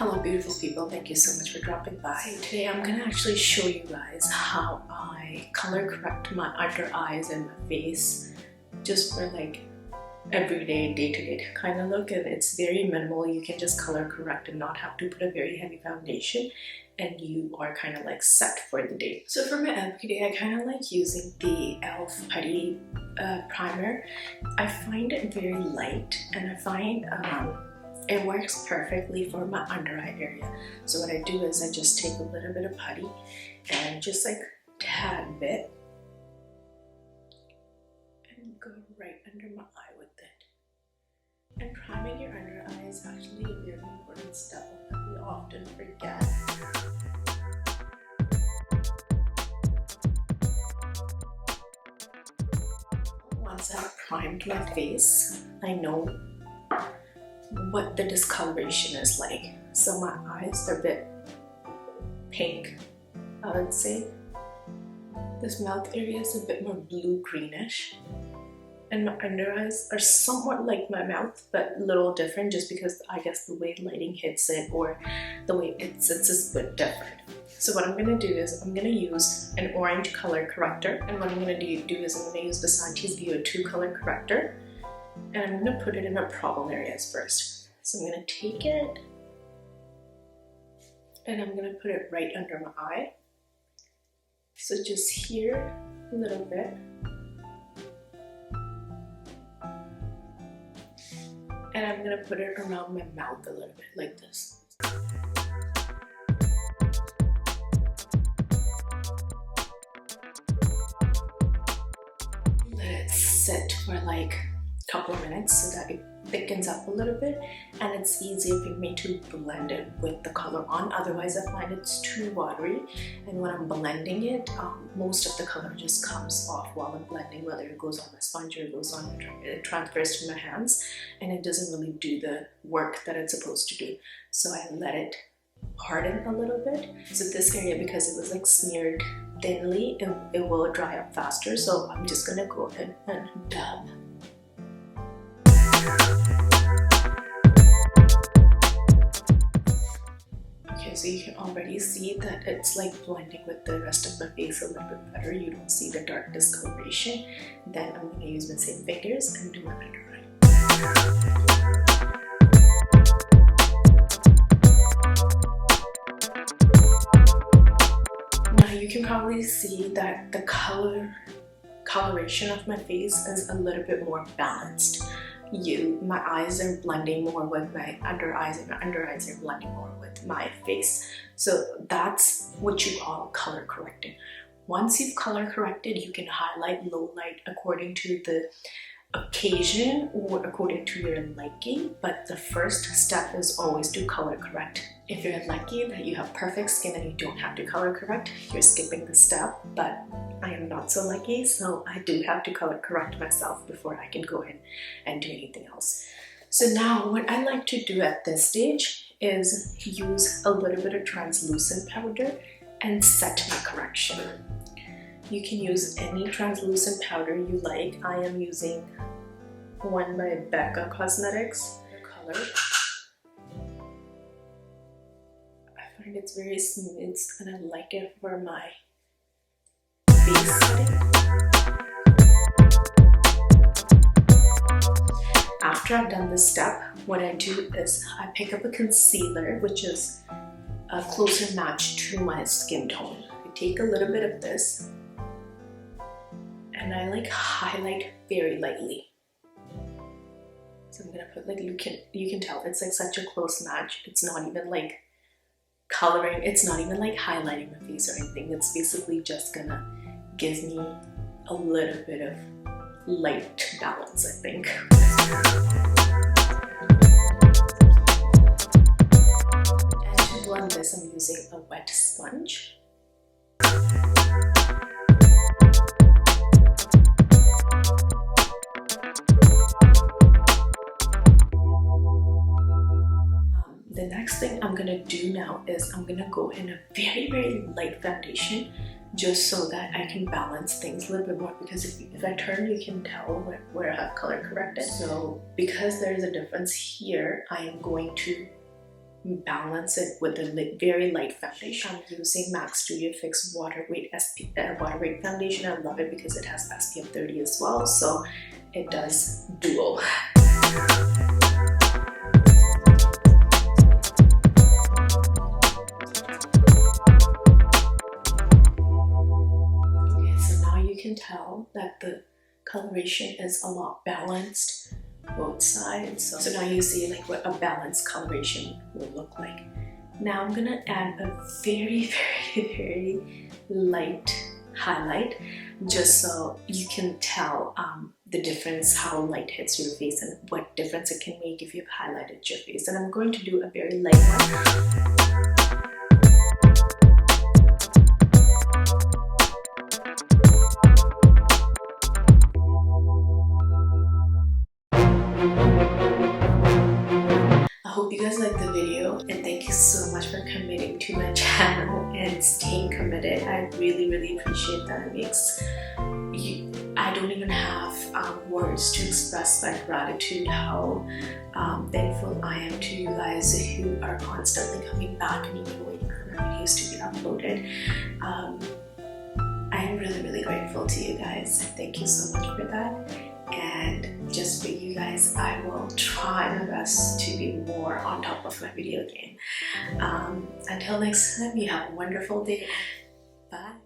Hello beautiful people, thank you so much for dropping by. So today I'm gonna actually show you guys how I color correct my under eyes and my face just for like everyday, day-to-day kind of look, and it's very minimal. You can just color correct and not have to put a very heavy foundation, and you are kind of like set for the day. So for my everyday, I kind of like using the e.l.f. Putty primer. I find it very light, and I find it works perfectly for my under eye area. So what I do is I just take a little bit of putty and just like tad bit and go right under my eye with it. And priming your under eye is actually a very important step that we often forget. Once I've primed my face, I know what the discoloration is like. So my eyes are a bit pink, I would say. This mouth area is a bit more blue-greenish. And my under eyes are somewhat like my mouth, but a little different just because I guess the way lighting hits it or the way it sits is a bit different. So what I'm going to do is I'm going to use an orange color corrector. And what I'm going to do is I'm going to use the Santis View 2 color corrector. And I'm going to put it in my problem areas first. So I'm going to take it and I'm going to put it right under my eye. So just here a little bit. And I'm going to put it around my mouth a little bit like this. Let it sit for like couple of minutes so that it thickens up a little bit, and it's easier for me to blend it with the color on. Otherwise I find it's too watery, and when I'm blending it, most of the color just comes off while I'm blending, whether it goes on my sponge or it transfers to my hands, and it doesn't really do the work that it's supposed to do. So I let it harden a little bit. So this area, because it was like smeared thinly, it will dry up faster. So I'm just gonna go ahead and dab. Okay, so you can already see that it's like blending with the rest of the face a little bit better. You don't see the dark discoloration. Then I'm going to use my same fingers and do my under eye. Now you can probably see that the coloration of my face is a little bit more balanced. My eyes are blending more with my under eyes, and my under eyes are blending more with my face. So that's what you call color correcting. Once you've color corrected, you can highlight, low light according to the occasion or according to your liking, but the first step is always to color correct. If you're lucky that you have perfect skin and you don't have to color correct, you're skipping the step, but I am not so lucky, so I do have to color correct myself before I can go in and do anything else. So now what I like to do at this stage is use a little bit of translucent powder and set my correction. You can use any translucent powder you like. I am using one by Becca Cosmetics color. I find it's very smooth and I like it for my face setting. After I've done this step, what I do is I pick up a concealer, which is a closer match to my skin tone. I take a little bit of this and I like highlight very lightly. So I'm gonna put like, you can tell it's like such a close match. It's not even like coloring, it's not even like highlighting my face or anything. It's basically just gonna give me a little bit of light balance, I think. And to blend this, I'm using a wet sponge. The next thing I'm gonna do now is I'm gonna go in a very, very light foundation just so that I can balance things a little bit more, because if I turn, you can tell where I have color corrected. So because there is a difference here, I am going to balance it with a very light foundation. I'm using MAC Studio Fix Water Weight Foundation. I love it because it has SPF 30 as well, so it does dual. Okay, so now you can tell that the coloration is a lot balanced both sides. So now you see like what a balanced coloration will look like. Now I'm gonna add a very light highlight just so you can tell the difference, how light hits your face and what difference it can make if you've highlighted your face. And I'm going to do a very light one. I hope you guys liked the video, and thank you so much for committing to my channel and staying committed. I really appreciate that. It makes I don't even have words to express my gratitude, how thankful I am to you guys who are constantly coming back and even waiting for my videos to be uploaded. I am really grateful to you guys. Thank you so much for that. And just for you guys, I will try my best to be more on top of my video game. Until next time, you have a wonderful day. Bye.